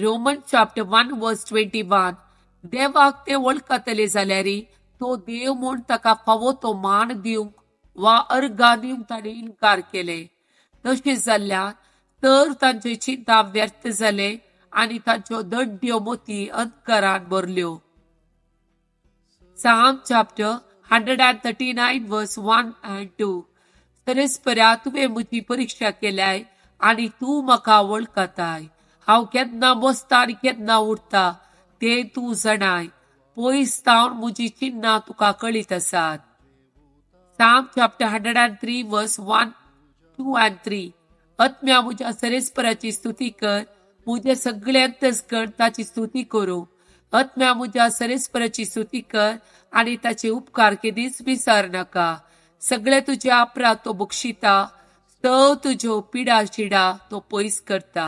Roman chapter 1 वर्स 21. देवाक ते वळखतले जाल्यार तो देव म्हूण ताका फावो तो मान दिवंक वा अर्गां दिवंक ताणें इन्कार केले. तशें जाल्ल्यान तर तांचे चिंता व्यर्थ जाले आनी तांच्यो दड्ड्यो मोती अंधकारान भरल्यो. Psalm chapter 139 verse 1 and 2. परस्परा तुवें म्हजी परीक्षा केल्याय आनी तूं म्हाका वळखताय. हांव केन्ना बसता आनी केन्ना उठता तें तूं जाणाय. पयस तावन म्हजी चिन्नां तुका कळीत आसात. Psalm chapter 103 verse 1, 2 and 3. आत्म्या म्हज्या सरस्पराची स्तुती कर, म्हजे सगळे अंतस्कण ताची स्तुती करूं. आत्म्या म्हज्या सरस्पराची स्तुती कर आनी ताचे उपकार केदीच विसर नाका. सगळे तुजे अपराध तो बक्षिता, स्तव तुज्यो पिडा शिडा तो पयस करता.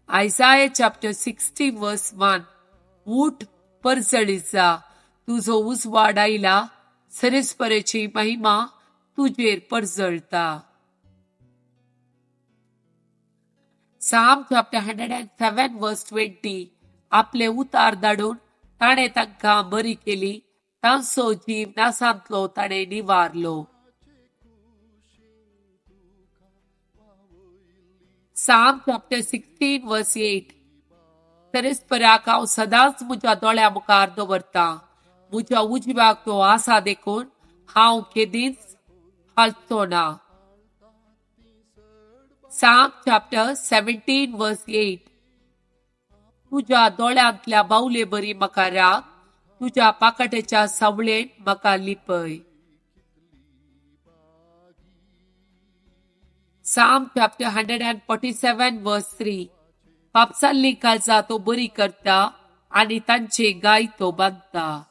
Isaiah chapter 60 verse 1. उठ परजळीत जा, तुजो उजवाड आयला, सरस्परेची महिमा तुजेर परजळता. Psalm chapter 107 verse 20. आपले उतार धाडून ताणें तांकां बरी केली, तांचो जीव नासांतलो ताणें निवारलो. Psalm chapter 16 verse 8. सरस्पराक हांव सदांच म्हज्या दोळ्या मुखार दवरता, म्हज्या उजव्याक तो आसा देखून हांव केदींच हालचो ना. Psalm chapter 17 verse 8. तुज्या दोळ्यांतल्या बावले बरी म्हाका राख, तुज्या पाकट्याच्या सावळेन म्हाका लिपय. Psalm chapter 147 verse 3. पापसाल्ली काळजा तो बरी करता आनी तांचे गाय तो बांदता.